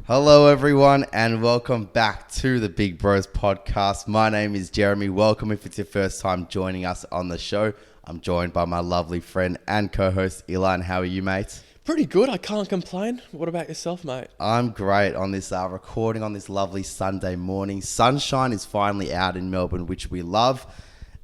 Hello, everyone, and welcome back to the Big Bros podcast. My name is Jeremy. Welcome if it's your first time joining us on the show. I'm joined by my lovely friend and co-host, Ilan. How are you, mate? Pretty good. I can't complain. What about yourself, mate? I'm great on this recording on this lovely Sunday morning. Sunshine is finally out in Melbourne, which we love.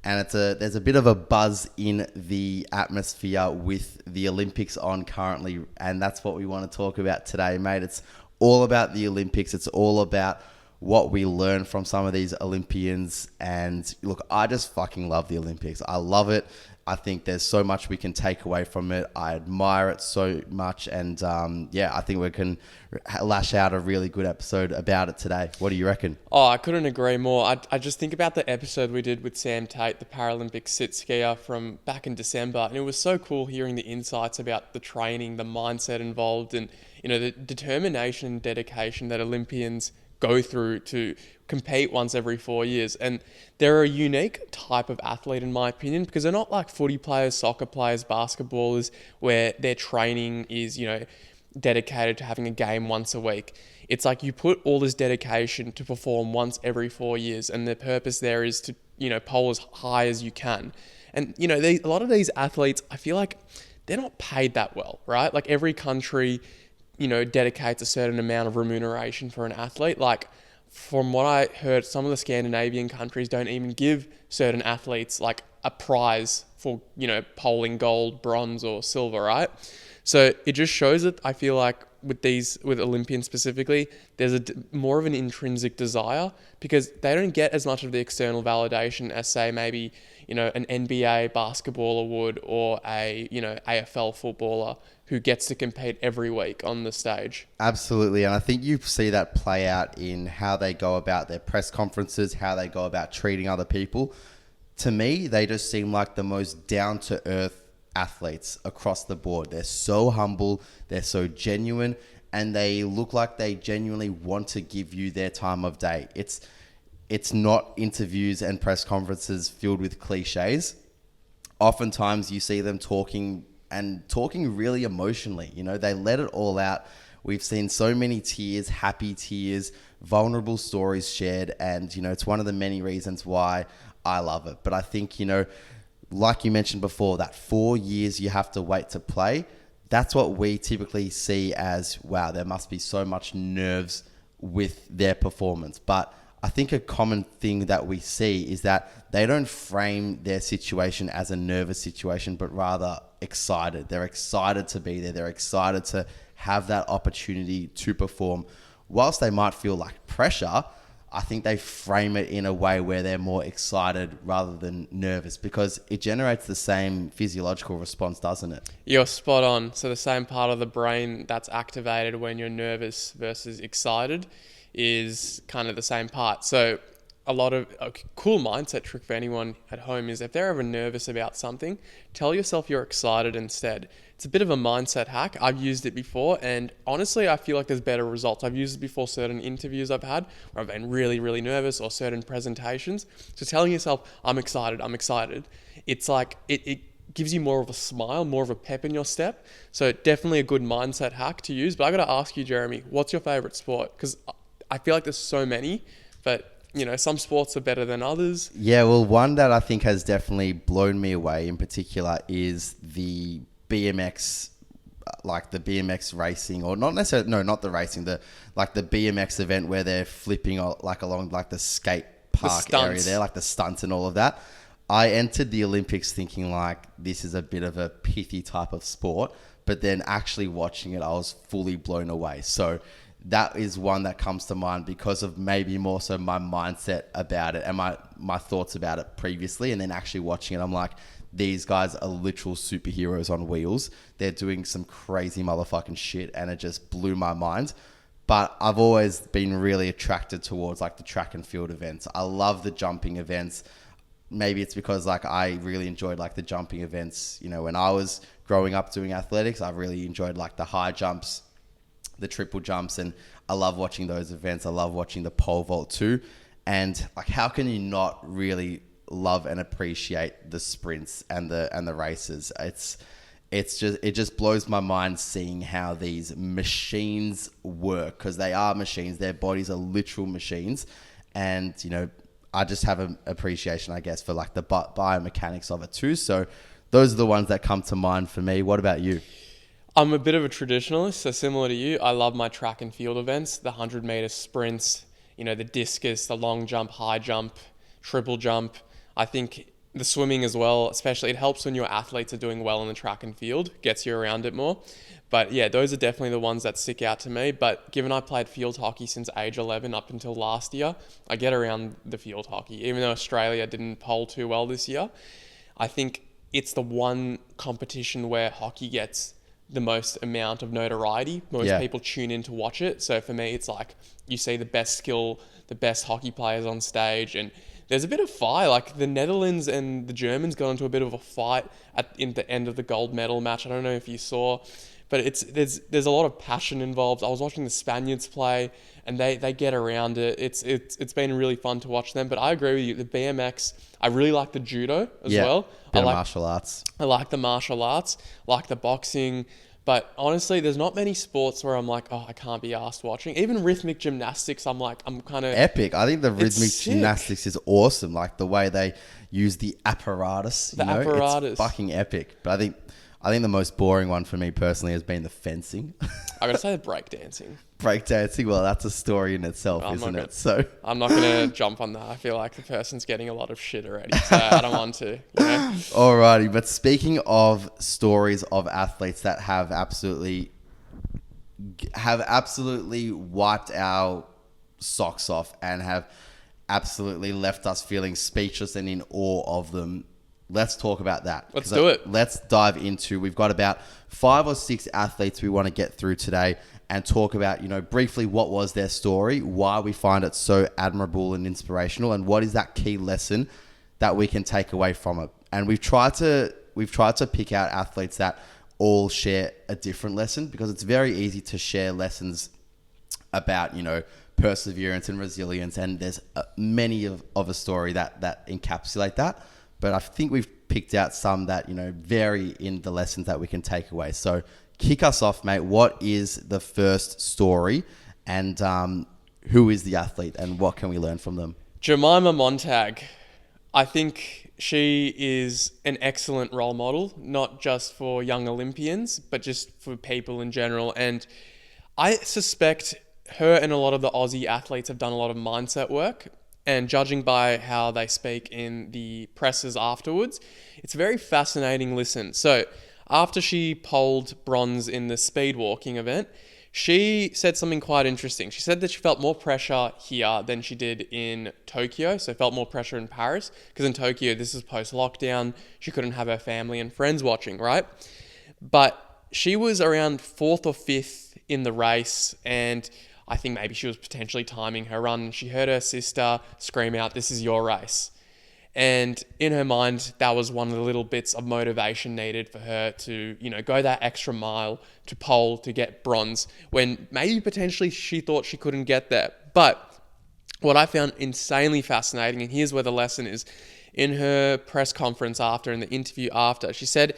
And there's a bit of a buzz in the atmosphere with the Olympics on currently. And that's what we want to talk about today, mate. It's all about the Olympics. It's all about what we learn from some of these Olympians. And look, I just fucking love the Olympics. I love it. I think there's so much we can take away from it. I admire it so much. And I think we can lash out a really good episode about it today. What do you reckon? Oh, I couldn't agree more. I just think about the episode we did with Sam Tate, the Paralympic sit skier from back in December. And it was so cool hearing the insights about the training, the mindset involved, and the determination and dedication that Olympians go through to compete once every 4 years. And they're a unique type of athlete, in my opinion, because they're not like footy players, soccer players, basketballers, where their training is, dedicated to having a game once a week. It's like you put all this dedication to perform once every 4 years, and the purpose there is to, pole as high as you can. And, a lot of these athletes, I feel like they're not paid that well, right? Like every country dedicates a certain amount of remuneration for an athlete. Like from what I heard, some of the Scandinavian countries don't even give certain athletes like a prize for, polling gold, bronze or silver, right? So it just shows that I feel like with Olympians specifically, there's more of an intrinsic desire because they don't get as much of the external validation as say maybe, an NBA basketballer would or a, AFL footballer who gets to compete every week on the stage. Absolutely. And I think you see that play out in how they go about their press conferences, how they go about treating other people. To me, they just seem like the most down-to-earth athletes across the board. They're so humble, they're so genuine, and they look like they genuinely want to give you their time of day. It's not interviews and press conferences filled with cliches. Oftentimes you see them talking really emotionally. They let it all out. We've seen so many tears, happy tears, vulnerable stories shared, and it's one of the many reasons why I love it. But I think, like you mentioned before, that 4 years you have to wait to play, that's what we typically see as, wow, there must be so much nerves with their performance. But I think a common thing that we see is that they don't frame their situation as a nervous situation, but rather excited. They're excited to be there. They're excited to have that opportunity to perform. Whilst they might feel like pressure, I think they frame it in a way where they're more excited rather than nervous because it generates the same physiological response, doesn't it? You're spot on. So the same part of the brain that's activated when you're nervous versus excited is kind of the same part. So a cool mindset trick for anyone at home is if they're ever nervous about something, tell yourself you're excited instead. It's a bit of a mindset hack. I've used it before and honestly, I feel like there's better results. I've used it before certain interviews I've had where I've been really, really nervous or certain presentations. So telling yourself, I'm excited, it's like, it gives you more of a smile, more of a pep in your step. So definitely a good mindset hack to use. But I got to ask you, Jeremy, what's your favorite sport? Because I feel like there's so many, but some sports are better than others. Yeah, well, one that I think has definitely blown me away in particular is the BMX, like the BMX racing, or not necessarily, no, not the racing, the BMX event where they're flipping along the skate park area there, like the stunts and all of that. I entered the Olympics thinking like this is a bit of a pithy type of sport, but then actually watching it, I was fully blown away. So that is one that comes to mind because of maybe more so my mindset about it and my thoughts about it previously. And then actually watching it, I'm like, these guys are literal superheroes on wheels. They're doing some crazy motherfucking shit and it just blew my mind. But I've always been really attracted towards like the track and field events. I love the jumping events. Maybe it's because like I really enjoyed like the jumping events. When I was growing up doing athletics, I really enjoyed like the high jumps, the triple jumps, and I love watching those events. I love watching the pole vault too. And like, how can you not really love and appreciate the sprints and the races? it just blows my mind seeing how these machines work, because they are machines. Their bodies are literal machines. And, I just have an appreciation, I guess, for like the biomechanics of it too. So those are the ones that come to mind for me. What about you? I'm a bit of a traditionalist, so similar to you, I love my track and field events, the 100-meter sprints, the discus, the long jump, high jump, triple jump. I think the swimming as well, especially, it helps when your athletes are doing well in the track and field, gets you around it more. But yeah, those are definitely the ones that stick out to me. But given I played field hockey since age 11 up until last year, I get around the field hockey. Even though Australia didn't poll too well this year, I think it's the one competition where hockey gets the most amount of notoriety. Most people tune in to watch it. So for me, it's like you see the best skill, the best hockey players on stage, and there's a bit of fire. Like the Netherlands and the Germans got into a bit of a fight in the end of the gold medal match. I don't know if you saw, but there's a lot of passion involved. I was watching the Spaniards play, and they get around it. It's been really fun to watch them. But I agree with you. The BMX, I really like the judo as well. Bit of martial arts. I like the martial arts, like the boxing. But honestly, there's not many sports where I'm like, oh, I can't be asked watching. Even rhythmic gymnastics, I'm kind of... Epic. I think the rhythmic gymnastics is awesome. Like the way they use the apparatus. It's fucking epic. But I think the most boring one for me personally has been the fencing. I gotta say the breakdancing. Breakdancing, well, that's a story in itself, isn't it? So I'm not gonna jump on that. I feel like the person's getting a lot of shit already, so I don't want to. Alrighty, but speaking of stories of athletes that have absolutely wiped our socks off and have absolutely left us feeling speechless and in awe of them. Let's talk about that. Let's do it. Let's dive into, we've got about 5 or 6 athletes we want to get through today and talk about, briefly what was their story, why we find it so admirable and inspirational, and what is that key lesson that we can take away from it. And we've tried to pick out athletes that all share a different lesson, because it's very easy to share lessons about, perseverance and resilience. And there's many of a story that encapsulate that. But I think we've picked out some that, vary in the lessons that we can take away. So kick us off, mate. What is the first story, and who is the athlete, and what can we learn from them? Jemima Montag. I think she is an excellent role model, not just for young Olympians, but just for people in general. And I suspect her and a lot of the Aussie athletes have done a lot of mindset work. And judging by how they speak in the presses afterwards, it's a very fascinating listen. So after she polled bronze in the speed walking event, she said something quite interesting. She said that she felt more pressure here than she did in Tokyo. So felt more pressure in Paris, because in Tokyo, this is post-lockdown. She couldn't have her family and friends watching, right? But she was around 4th or 5th in the race, and I think maybe she was potentially timing her run. She heard her sister scream out, "This is your race." And in her mind, that was one of the little bits of motivation needed for her to, go that extra mile to pole to get bronze, when maybe potentially she thought she couldn't get there. But what I found insanely fascinating, and here's where the lesson is, in her press conference after, in the interview after, she said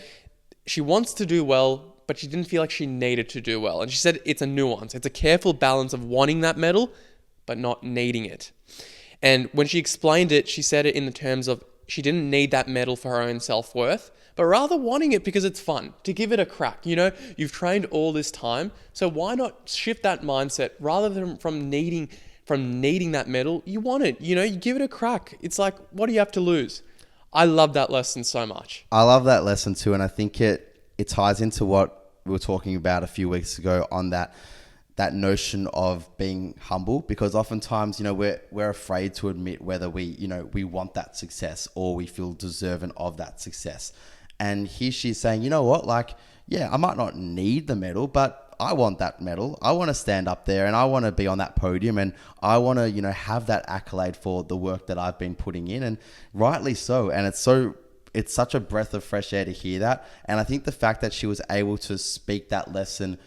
she wants to do well, but she didn't feel like she needed to do well. And she said it's a nuance. It's a careful balance of wanting that medal, but not needing it. And when she explained it, she said it in the terms of she didn't need that medal for her own self-worth, but rather wanting it because it's fun, to give it a crack. You've trained all this time, so why not shift that mindset rather than from needing that medal? You want it, you give it a crack. It's like, what do you have to lose? I love that lesson so much. I love that lesson too, and I think it ties into what we were talking about a few weeks ago on that notion of being humble, because oftentimes, we're afraid to admit whether we want that success or we feel deserving of that success. And here she's saying, you know what, I might not need the medal, but I want that medal. I want to stand up there and I want to be on that podium, and I want to, have that accolade for the work that I've been putting in, and rightly so. And it's such a breath of fresh air to hear that. And I think the fact that she was able to speak that lesson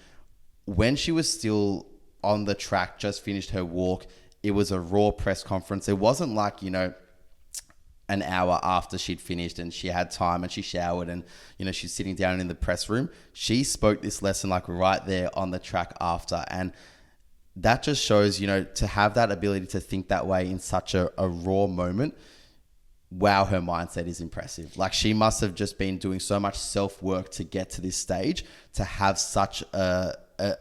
when she was still on the track, just finished her walk, it was a raw press conference. It wasn't like, an hour after she'd finished and she had time and she showered and, she's sitting down in the press room. She spoke this lesson like right there on the track after. And that just shows, to have that ability to think that way in such a raw moment. Wow, her mindset is impressive. Like, she must have just been doing so much self-work to get to this stage, to have such a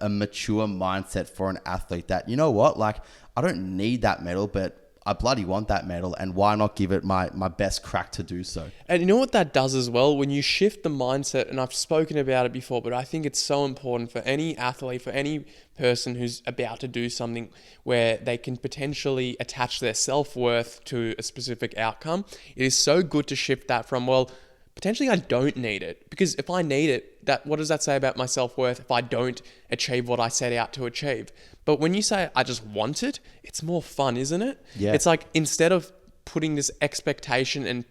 mature mindset for an athlete that, you know what, like, I don't need that medal, but I bloody want that medal, and why not give it my best crack to do so? And you know what that does as well? When you shift the mindset, and I've spoken about it before, but I think it's so important for any athlete, for any person who's about to do something where they can potentially attach their self-worth to a specific outcome. It is so good to shift that from, well, potentially I don't need it. Because if I need it, what does that say about my self-worth if I don't achieve what I set out to achieve? But when you say I just want it, it's more fun, isn't it? Yeah. It's like, instead of putting this expectation and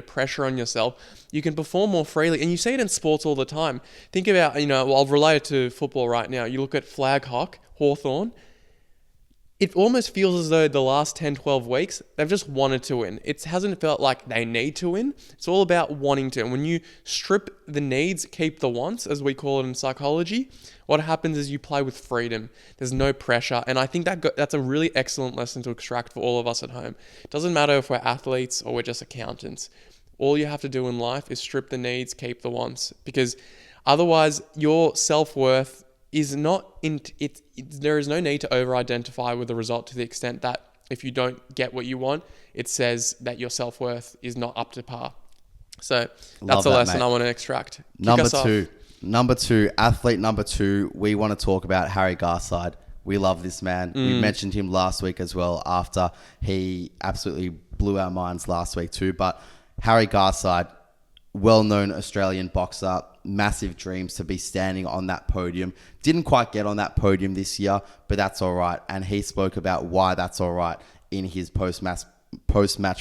pressure on yourself, you can perform more freely. And you see it in sports all the time. Think about, I'll relate it to football right now. You look at flag hock, Hawthorn. It almost feels as though the last 10, 12 weeks, they've just wanted to win. It hasn't felt like they need to win. It's all about wanting to. And when you strip the needs, keep the wants, as we call it in psychology, what happens is you play with freedom. There's no pressure. And I think that's a really excellent lesson to extract for all of us at home. It doesn't matter if we're athletes or we're just accountants. All you have to do in life is strip the needs, keep the wants. Because otherwise, your self-worth is not there is no need to over-identify with the result, to the extent that if you don't get what you want, it says that your self-worth is not up to par. So that's a lesson, mate, I want to extract. Number two, athlete number two, we want to talk about Harry Garside. We love this man. We mentioned him last week as well, after he absolutely blew our minds last week too. But Harry Garside, well-known Australian boxer, massive dreams to be standing on that podium. Didn't quite get on that podium this year, but that's all right. And he spoke about why that's all right in his post-match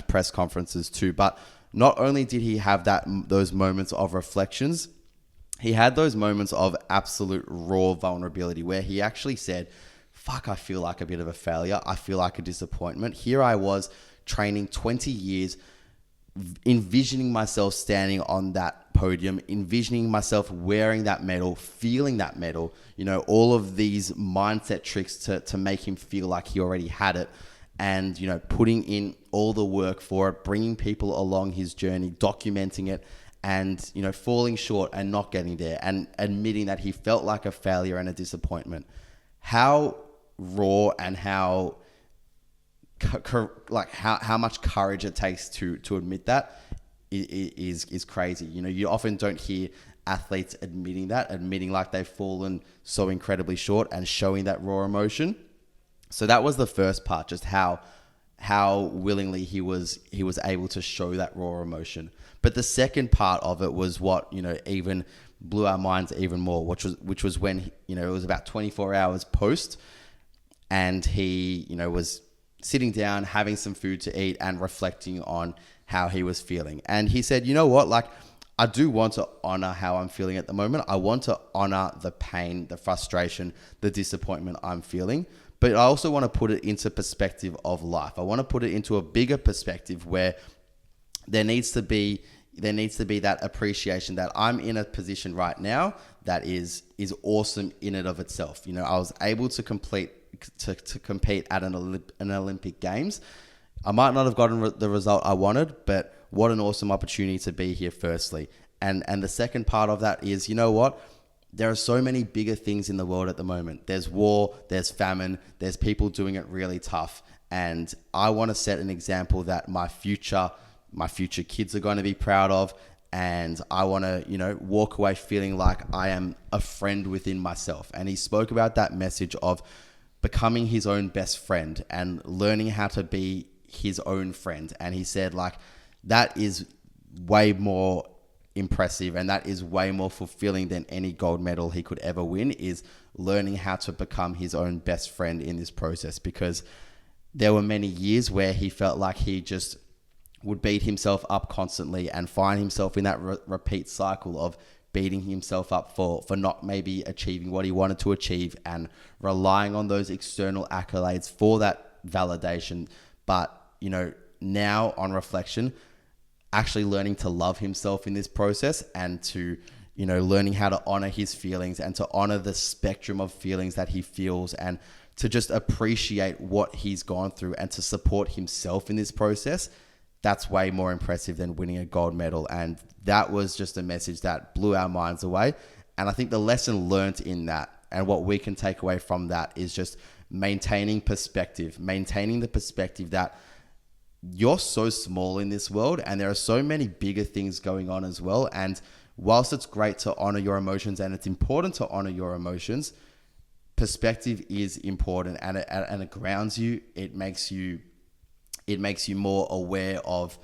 press conferences too. But not only did he have those moments of reflections, he had those moments of absolute raw vulnerability where he actually said, fuck, I feel like a bit of a failure. I feel like a disappointment. Here I was training 20 years, envisioning myself standing on that podium, envisioning myself wearing that medal, feeling that medal, all of these mindset tricks to make him feel like he already had it. And, putting in all the work for it, bringing people along his journey, documenting it, and, falling short and not getting there, and admitting that he felt like a failure and a disappointment. How raw and how much courage it takes to admit that is crazy. You often don't hear athletes admitting like they've fallen so incredibly short and showing that raw emotion. So that was the first part, just how willingly he was able to show that raw emotion. But the second part of it was what, even blew our minds even more, which was when, it was about 24 hours post, and he, was sitting down, having some food to eat and reflecting on how he was feeling. And he said, you know what, like, I do want to honor how I'm feeling at the moment. I want to honor the pain, the frustration, the disappointment I'm feeling. But I also want to put it into perspective of life. I want to put it into a bigger perspective where there needs to be that appreciation that I'm in a position right now that is awesome in and of itself. I was able to compete at an Olympic Games. I might not have gotten the result I wanted, but what an awesome opportunity to be here firstly. And the second part of that is, you know what? There are so many bigger things in the world at the moment. There's war, there's famine, there's people doing it really tough. And I want to set an example that my future kids are going to be proud of. And I want to, walk away feeling like I am a friend within myself. And he spoke about that message of becoming his own best friend and learning how to be his own friend. And he said, like, that is way more impressive and that is way more fulfilling than any gold medal he could ever win, is learning how to become his own best friend in this process. Because there were many years where he felt like he just would beat himself up constantly and find himself in that repeat cycle of beating himself up for not maybe achieving what he wanted to achieve and relying on those external accolades for that validation. But, now on reflection, actually learning to love himself in this process and to, learning how to honor his feelings and to honor the spectrum of feelings that he feels and to just appreciate what he's gone through and to support himself in this process, that's way more impressive than winning a gold medal. And that was just a message that blew our minds away. And I think the lesson learned in that and what we can take away from that is just maintaining the perspective that you're so small in this world and there are so many bigger things going on as well. And whilst it's great to honor your emotions and it's important to honor your emotions, perspective is important and it grounds you. It makes you more aware of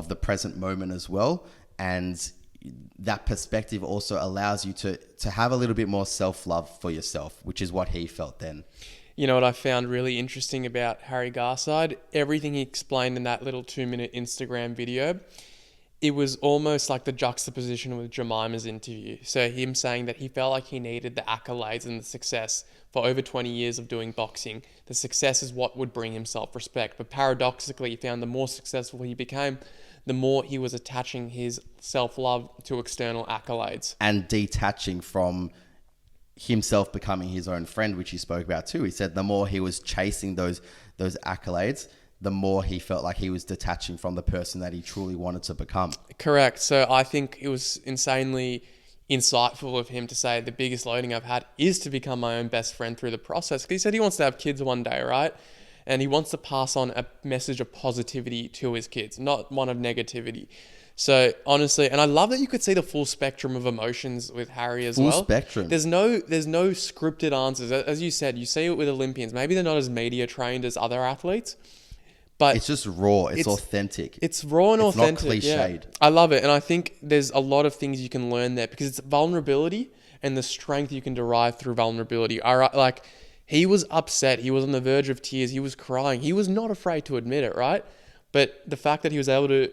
the present moment as well. And that perspective also allows you to have a little bit more self-love for yourself, which is what he felt then. You know what I found really interesting about Harry Garside? Everything he explained in that little 2-minute Instagram video, it was almost like the juxtaposition with Jemima's interview. So him saying that he felt like he needed the accolades and the success for over 20 years of doing boxing. The success is what would bring him self-respect. But paradoxically, he found the more successful he became, the more he was attaching his self-love to external accolades. And detaching from himself becoming his own friend, which he spoke about too. He said the more he was chasing those accolades, the more he felt like he was detaching from the person that he truly wanted to become. Correct. So I think it was insanely insightful of him to say the biggest learning I've had is to become my own best friend through the process. He said he wants to have kids one day, right? And he wants to pass on a message of positivity to his kids, not one of negativity. So honestly, and I love that you could see the full spectrum of emotions with Harry as well. Full spectrum. There's no scripted answers. As you said, you see it with Olympians. Maybe they're not as media trained as other athletes, but it's just raw. It's authentic. It's raw and authentic. It's not cliched. Yeah. I love it. And I think there's a lot of things you can learn there because it's vulnerability and the strength you can derive through vulnerability. Like he was upset. He was on the verge of tears. He was crying. He was not afraid to admit it, right? But the fact that he was able to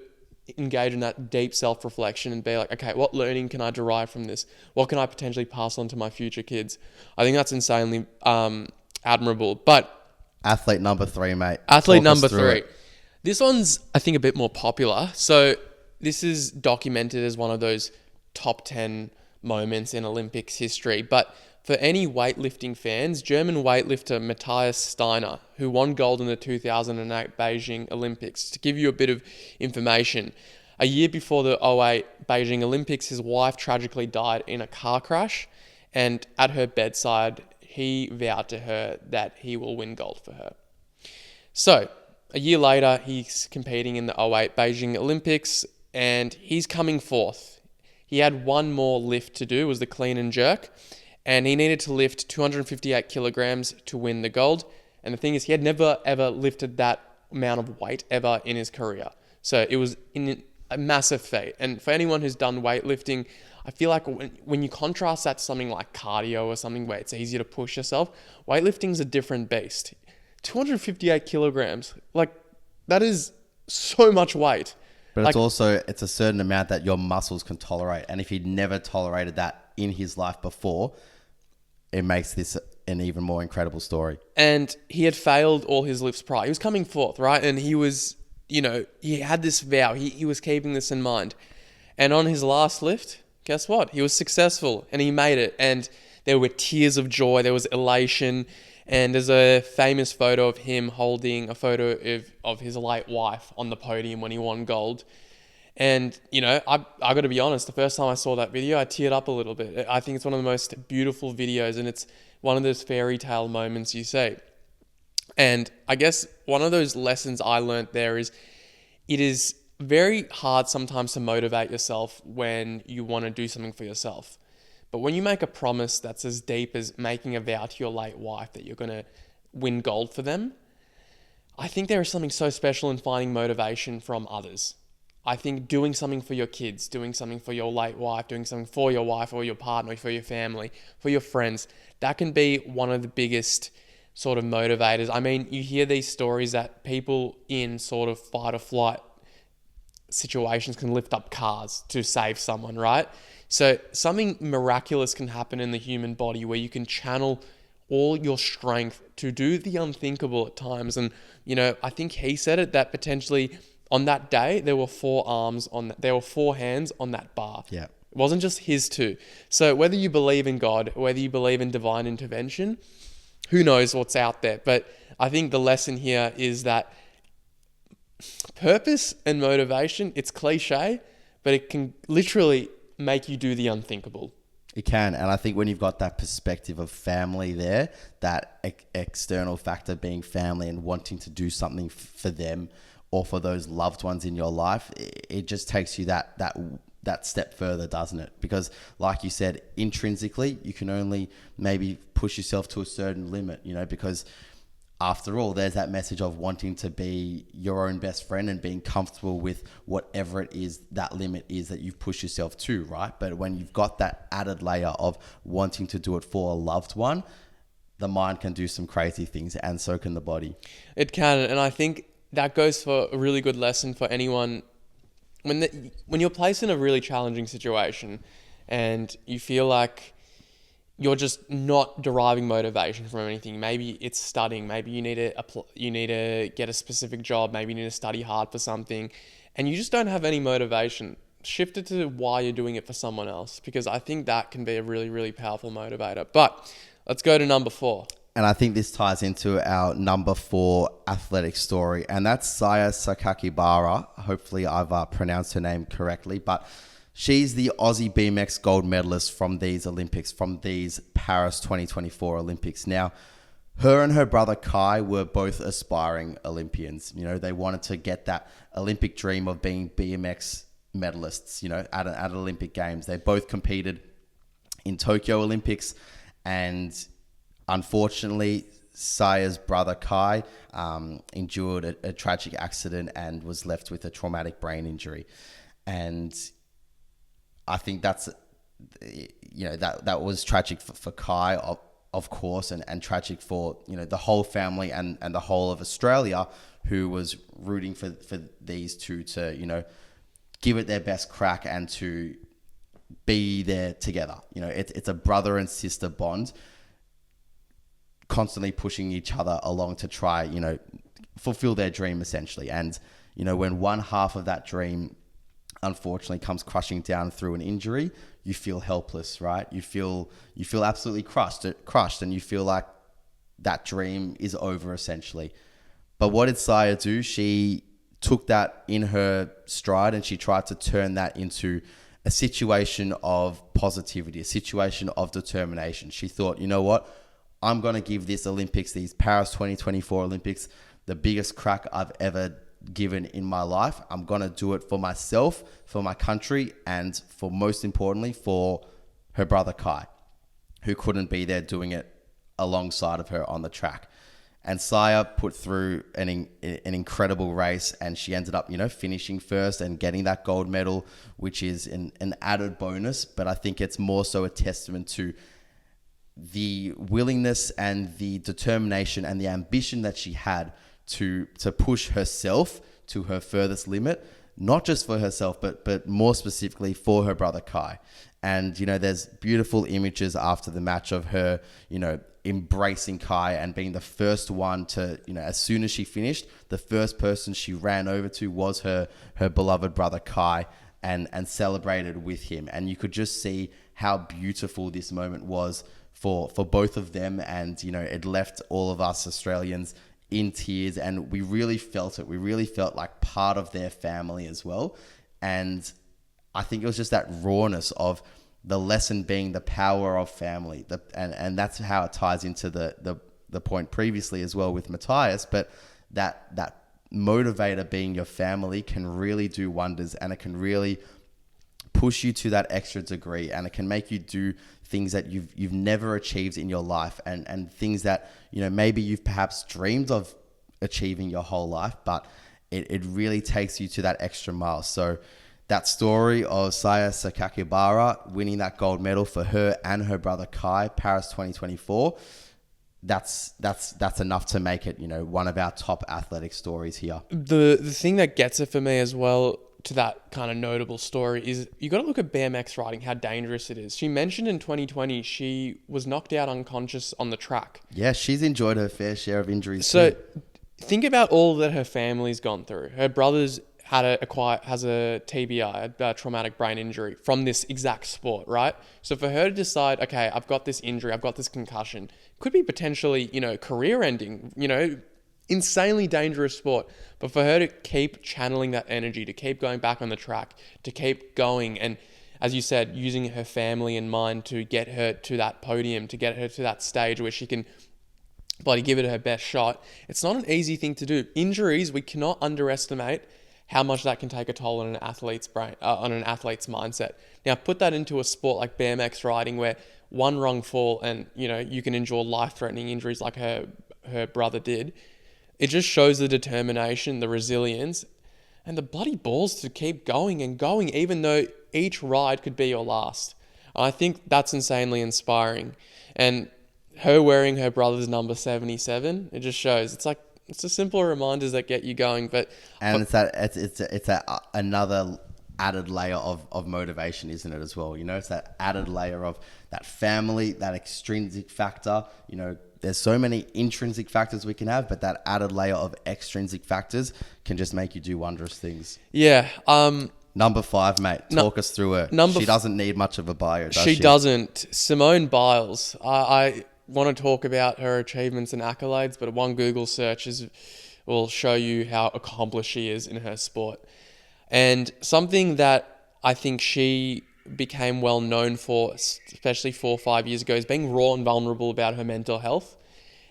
engage in that deep self-reflection and be like, okay, what learning can I derive from this? What can I potentially pass on to my future kids? I think that's insanely admirable. But athlete number 3, mate. Athlete number 3. This one's, I think, a bit more popular. So this is documented as one of those top 10 moments in Olympics history. But for any weightlifting fans, German weightlifter Matthias Steiner, who won gold in the 2008 Beijing Olympics. To give you a bit of information, a year before the 2008 Beijing Olympics, his wife tragically died in a car crash. And at her bedside, he vowed to her that he will win gold for her. So, a year later, he's competing in the 2008 Beijing Olympics and he's coming fourth. He had one more lift to do, was the clean and jerk, and he needed to lift 258 kilograms to win the gold. And the thing is, he had never ever lifted that amount of weight ever in his career. So it was a massive feat. And for anyone who's done weightlifting, I feel like when you contrast that to something like cardio or something where it's easier to push yourself, weightlifting's a different beast. 258 kilograms, like that is so much weight. But it's a certain amount that your muscles can tolerate. And if he'd never tolerated that in his life before, it makes this an even more incredible story. And he had failed all his lifts prior. He was coming fourth, right? And he was, he had this vow. He was keeping this in mind. And on his last lift, guess what? He was successful and he made it. And there were tears of joy. There was elation. And there's a famous photo of him holding a photo of his late wife on the podium when he won gold. And, I got to be honest, the first time I saw that video, I teared up a little bit. I think it's one of the most beautiful videos and it's one of those fairy tale moments you see. And I guess one of those lessons I learned there is it is very hard sometimes to motivate yourself when you want to do something for yourself. But when you make a promise that's as deep as making a vow to your late wife that you're going to win gold for them, I think there is something so special in finding motivation from others. I think doing something for your kids, doing something for your late wife, doing something for your wife or your partner, for your family, for your friends, that can be one of the biggest sort of motivators. I mean, you hear these stories that people in sort of fight or flight situations can lift up cars to save someone, right? So something miraculous can happen in the human body where you can channel all your strength to do the unthinkable at times. And, I think he said it that potentially on that day, there were 4 hands on that bar. Yeah. It wasn't just his two. So whether you believe in God, whether you believe in divine intervention, who knows what's out there. But I think the lesson here is that purpose and motivation, it's cliche, but it can literally make you do the unthinkable. It can. And I think when you've got that perspective of family there, that external factor being family and wanting to do something for them or for those loved ones in your life, it just takes you that step further, doesn't it? Because like you said, intrinsically, you can only maybe push yourself to a certain limit, because after all, there's that message of wanting to be your own best friend and being comfortable with whatever it is that limit is that you've pushed yourself to, right? But when you've got that added layer of wanting to do it for a loved one, the mind can do some crazy things, and so can the body. It can, and I think that goes for a really good lesson for anyone. When you're placed in a really challenging situation and you feel like you're just not deriving motivation from anything. Maybe it's studying. Maybe you need to get a specific job. Maybe you need to study hard for something, and you just don't have any motivation. Shift it to why you're doing it for someone else, because I think that can be a really, really powerful motivator. But let's go to number 4. And I think this ties into our number 4 athletic story, and that's Saya Sakakibara. Hopefully I've pronounced her name correctly, but she's the Aussie BMX gold medalist from these Olympics, from these Paris 2024 Olympics. Now, her and her brother Kai were both aspiring Olympians. They wanted to get that Olympic dream of being BMX medalists, at Olympic Games. They both competed in Tokyo Olympics, and unfortunately, Saya's brother Kai endured a tragic accident and was left with a traumatic brain injury. And I think that's, that was tragic for Kai, of course, and tragic for, the whole family and the whole of Australia, who was rooting for these two to, give it their best crack and to be there together. It's a brother and sister bond, constantly pushing each other along to try, fulfill their dream essentially. And, when one half of that dream unfortunately comes crushing down through an injury, you feel helpless, right? You feel absolutely crushed, and you feel like that dream is over essentially. But what did Saya do? She took that in her stride and she tried to turn that into a situation of positivity, a situation of determination. She thought, you know what? I'm going to give this Olympics, these Paris 2024 Olympics, the biggest crack I've ever given in my life. I'm going to do it for myself, for my country, and for, most importantly, for her brother Kai, who couldn't be there doing it alongside of her on the track. And Saya put through an incredible race, and she ended up, finishing first and getting that gold medal, which is an added bonus. But I think it's more so a testament to the willingness and the determination and the ambition that she had to push herself to her furthest limit, not just for herself, but more specifically for her brother Kai. And, there's beautiful images after the match of her, embracing Kai and being the first one to, as soon as she finished, the first person she ran over to was her beloved brother Kai, and celebrated with him. And you could just see how beautiful this moment was for both of them. And, it left all of us Australians in tears, and we really felt it. We really felt like part of their family as well. And I think it was just that rawness of the lesson being the power of family. And that's how it ties into the point previously as well with Matthias. But that motivator being your family can really do wonders, and it can really push you to that extra degree, and it can make you do things that you've never achieved in your life, and things that maybe you've perhaps dreamed of achieving your whole life, but it really takes you to that extra mile. So that story of Saya Sakakibara winning that gold medal for her and her brother Kai, Paris 2024, that's enough to make it one of our top athletic stories here. The thing that gets it for me as well, to that kind of notable story is you got to look at BMX riding, how dangerous it is. She mentioned in 2020 she was knocked out unconscious on the track. Yeah, she's enjoyed her fair share of injuries So too. think about all that her family's gone through. Her brother's has a TBI, a traumatic brain injury from this exact sport, right? So for her to decide, okay, I've got this injury, I've got this concussion, could be potentially, career ending, insanely dangerous sport. But for her to keep channeling that energy, to keep going back on the track, to keep going, and as you said, using her family in mind to get her to that podium, to get her to that stage where she can bloody give it her best shot. It's not an easy thing to do. Injuries, we cannot underestimate how much that can take a toll on an athlete's brain, on an athlete's mindset. Now, put that into a sport like BMX riding, where one wrong fall and you can endure life-threatening injuries like her brother did. It just shows the determination, the resilience, and the bloody balls to keep going and going, even though each ride could be your last. I think that's insanely inspiring. And her wearing her brother's number 77, it just shows it's the simple reminders that get you going. It's another added layer of motivation, isn't it, as well? It's that added layer of that family, that extrinsic factor. There's so many intrinsic factors we can have, but that added layer of extrinsic factors can just make you do wondrous things. Yeah. Number 5, mate. Talk us through her. She doesn't need much of a bio, does she? She doesn't. Simone Biles. I want to talk about her achievements and accolades, but one Google search will show you how accomplished she is in her sport. And something that I think she became well known for, especially 4 or 5 years ago, is being raw and vulnerable about her mental health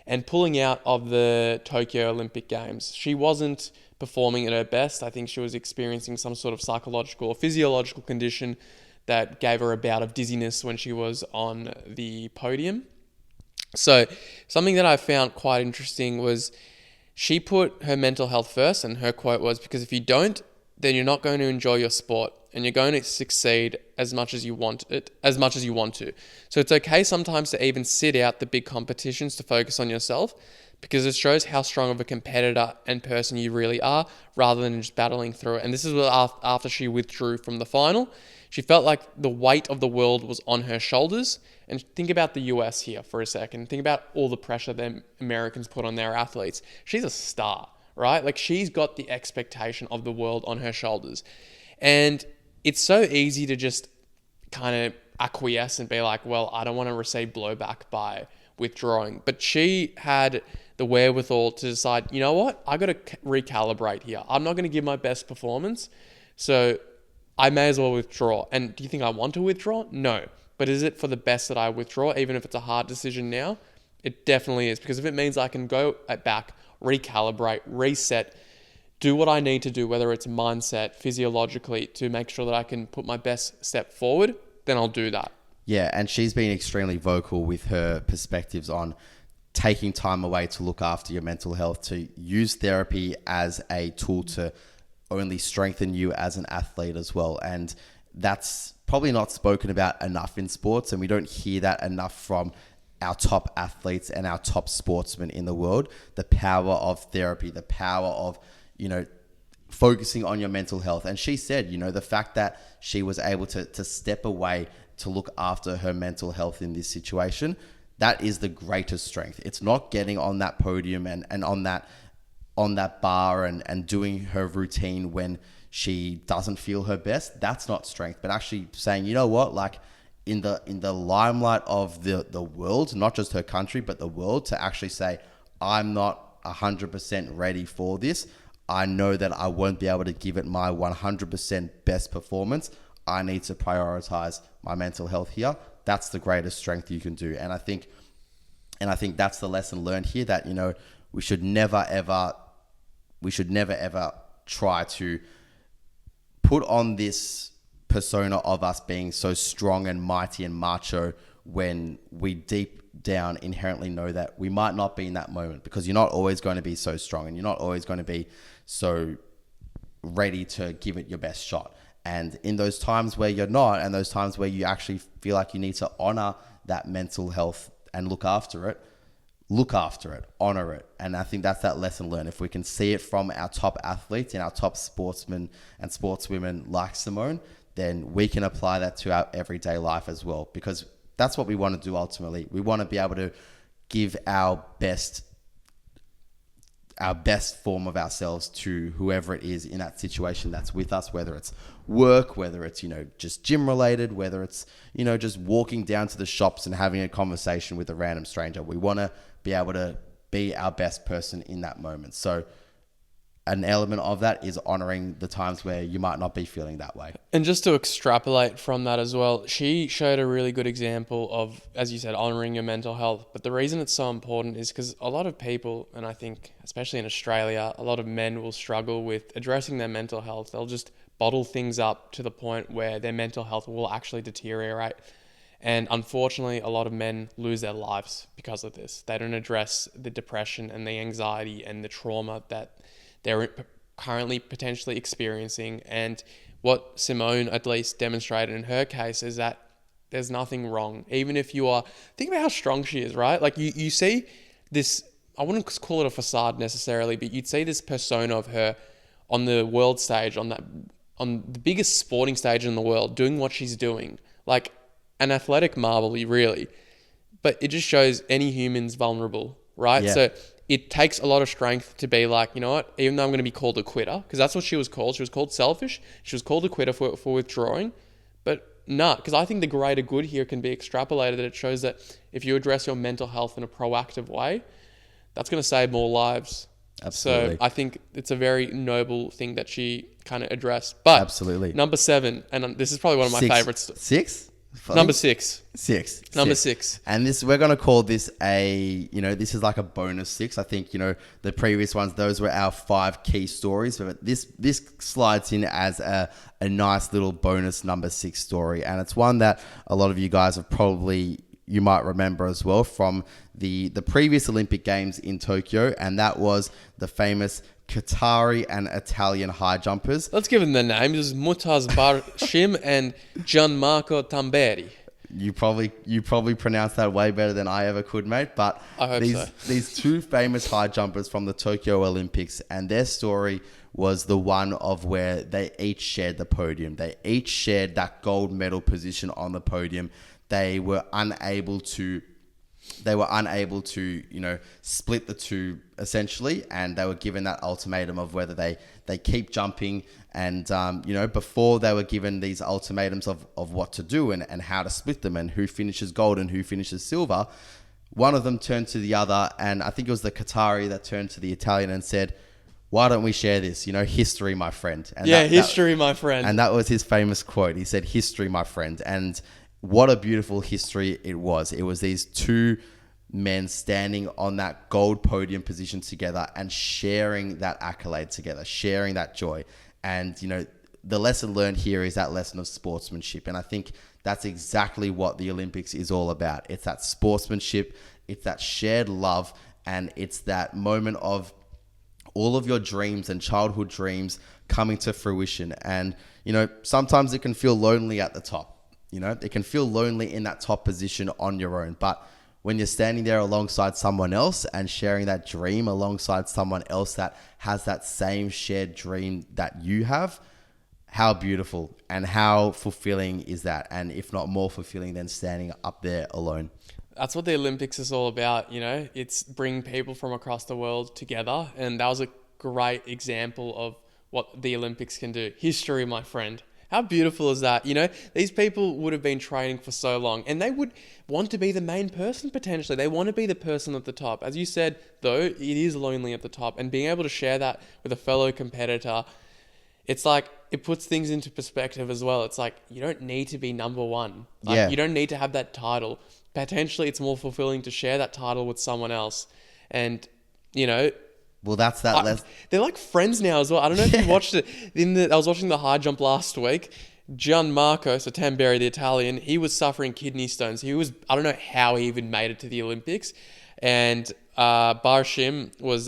and pulling out of the Tokyo Olympic Games. She wasn't performing at her best. I think she was experiencing some sort of psychological or physiological condition that gave her a bout of dizziness when she was on the podium. So something that I found quite interesting was she put her mental health first, and her quote was, because if you don't, then you're not going to enjoy your sport and you're going to succeed as much as you want to. So it's okay sometimes to even sit out the big competitions to focus on yourself, because it shows how strong of a competitor and person you really are, rather than just battling through it. And this is after she withdrew from the final. She felt like the weight of the world was on her shoulders. And think about the US here for a second. Think about all the pressure that Americans put on their athletes. She's a star, right? Like, she's got the expectation of the world on her shoulders. And it's so easy to just kind of acquiesce and be like, well, I don't want to receive blowback by withdrawing. But she had the wherewithal to decide, you know what? I got to recalibrate here. I'm not going to give my best performance. So I may as well withdraw. And do you think I want to withdraw? No. But is it for the best that I withdraw, even if it's a hard decision now? It definitely is, because if it means I can go back, recalibrate, reset, do what I need to do, whether it's mindset, physiologically, to make sure that I can put my best step forward, then I'll do that. Yeah, and she's been extremely vocal with her perspectives on taking time away to look after your mental health, to use therapy as a tool to only strengthen you as an athlete as well. And that's probably not spoken about enough in sports, and we don't hear that enough from our top athletes and our top sportsmen in the world. The power of therapy, the power of, focusing on your mental health. And she said, the fact that she was able to step away to look after her mental health in this situation, that is the greatest strength. It's not getting on that podium and on that bar and doing her routine when she doesn't feel her best. That's not strength, but actually saying, you know what, like in the limelight of the world, not just her country, but the world, to actually say, I'm not 100% ready for this. I know that I won't be able to give it my 100% best performance. I need to prioritize my mental health here. That's the greatest strength you can do. And I think that's the lesson learned here, that, we should never ever try to put on this persona of us being so strong and mighty and macho when we deep down inherently know that we might not be in that moment, because you're not always going to be so strong and you're not always going to be so ready to give it your best shot. And in those times where you're not, and those times where you actually feel like you need to honor that mental health and look after it, look after it, honor it. And I think that's that lesson learned. If we can see it from our top athletes and our top sportsmen and sportswomen like Simone, then we can apply that to our everyday life as well, because that's what we want to do ultimately. We want to be able to give our best form of ourselves to whoever it is in that situation that's with us, whether it's work, whether it's, just gym related, whether it's, just walking down to the shops and having a conversation with a random stranger. We want to be able to be our best person in that moment. So an element of that is honoring the times where you might not be feeling that way. And just to extrapolate from that as well, she showed a really good example of, as you said, honoring your mental health. But the reason it's so important is because a lot of people, and I think especially in Australia, a lot of men will struggle with addressing their mental health. They'll just bottle things up to the point where their mental health will actually deteriorate. And unfortunately, a lot of men lose their lives because of this. They don't address the depression and the anxiety and the trauma that they're currently potentially experiencing. And what Simone at least demonstrated in her case is that there's nothing wrong. Even if you are, think about how strong she is, right? Like you see this, I wouldn't call it a facade necessarily, but you'd see this persona of her on the world stage, on the biggest sporting stage in the world, doing what she's doing. Like an athletic marvel, really. But it just shows any human's vulnerable, right? Yeah. So it takes a lot of strength to be like, you know what, even though I'm going to be called a quitter, because that's what she was called. She was called selfish. She was called a quitter for withdrawing. But because I think the greater good here can be extrapolated, that it shows that if you address your mental health in a proactive way, that's going to save more lives. Absolutely. So I think it's a very noble thing that she kind of addressed. But absolutely. Number 7, and this is probably one of my favorites. 6? Number 6. Number 6. 6. And this, we're going to call this this is like a bonus 6. I think, the previous ones, those were our 5 key stories. But this slides in as a nice little bonus number 6 story. And it's one that a lot of you guys have probably, you might remember as well from the previous Olympic Games in Tokyo. And that was the famous Qatari and Italian high jumpers. Let's give them their names. Mutaz Barshim and Gianmarco Tamberi. You probably pronounced that way better than I ever could, mate. But I hope so. These 2 famous high jumpers from the Tokyo Olympics, and their story was the one of where they each shared the podium. They each shared that gold medal position on the podium. They were unable to split the 2 essentially, and they were given that ultimatum of whether they keep jumping. And before they were given these ultimatums of what to do and how to split them and who finishes gold and who finishes silver, one of them turned to the other, and I think it was the Qatari that turned to the Italian and said, "Why don't we share this? History, my friend." And history, my friend. And that was his famous quote. He said, "History, my friend." And what a beautiful history it was. It was these 2 men standing on that gold podium position together and sharing that accolade together, sharing that joy. And, the lesson learned here is that lesson of sportsmanship. And I think that's exactly what the Olympics is all about. It's that sportsmanship, it's that shared love, and it's that moment of all of your dreams and childhood dreams coming to fruition. And, sometimes it can feel lonely at the top. It can feel lonely in that top position on your own. But when you're standing there alongside someone else and sharing that dream alongside someone else that has that same shared dream that you have, how beautiful and how fulfilling is that? And if not more fulfilling than standing up there alone. That's what the Olympics is all about, It's bringing people from across the world together. And that was a great example of what the Olympics can do. History, my friend. How beautiful is that? These people would have been training for so long, and they would want to be the main person potentially. They want to be the person at the top. As you said, though, it is lonely at the top, and being able to share that with a fellow competitor, it's like, it puts things into perspective as well. It's like, you don't need to be number 1. You don't need to have that title. Potentially, it's more fulfilling to share that title with someone else. And, well, that's that. They're like friends now as well. I don't know if you watched it. I was watching the high jump last week. Gianmarco, so Tamberi, the Italian, he was suffering kidney stones. I don't know how he even made it to the Olympics. And Barshim was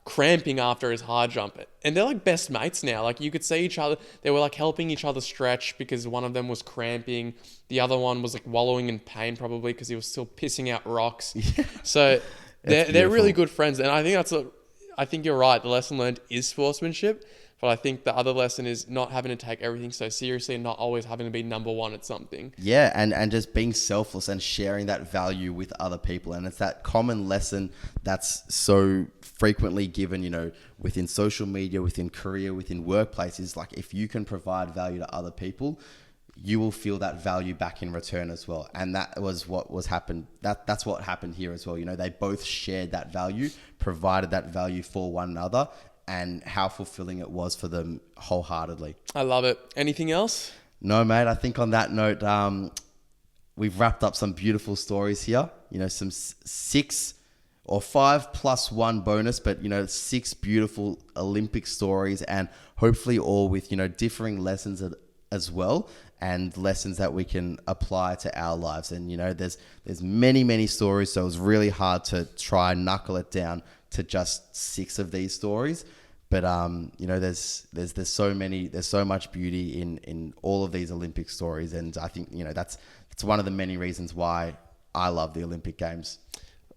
cramping after his high jump. And they're like best mates now. Like, you could see each other. They were like helping each other stretch because one of them was cramping. The other one was like wallowing in pain probably because he was still pissing out rocks. Yeah. So They're really good friends, and I think I think you're right. The lesson learned is sportsmanship, but I think the other lesson is not having to take everything so seriously and not always having to be number one at something. Yeah, and just being selfless and sharing that value with other people. And it's that common lesson that's so frequently given, within social media, within career, within workplaces. Like, if you can provide value to other people, you will feel that value back in return as well. And that was what happened. That's what happened here as well. They both shared that value, provided that value for one another, and how fulfilling it was for them wholeheartedly. I love it. Anything else? No, mate. I think on that note, we've wrapped up some beautiful stories here. Some 6 or 5 plus 1 bonus, but 6 beautiful Olympic stories, and hopefully all with differing lessons as well, and lessons that we can apply to our lives. And there's many stories, so it was really hard to try and knuckle it down to just 6 of these stories. But there's so much beauty in all of these Olympic stories, and I think that's one of the many reasons why I love the Olympic Games.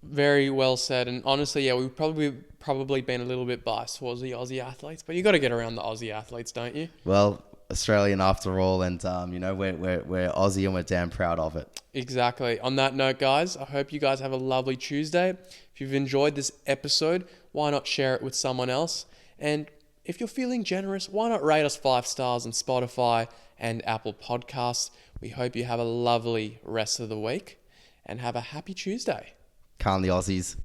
Very well said. And honestly, yeah, we've probably been a little bit biased towards the Aussie athletes, but you got to get around the Aussie athletes, don't you? Well, Australian after all, and we're Aussie and we're damn proud of it. Exactly. On that note, guys, I hope you guys have a lovely Tuesday. If you've enjoyed this episode, why not share it with someone else? And if you're feeling generous, why not rate us 5 stars on Spotify and Apple Podcasts? We hope you have a lovely rest of the week and have a happy Tuesday. Calm the Aussies.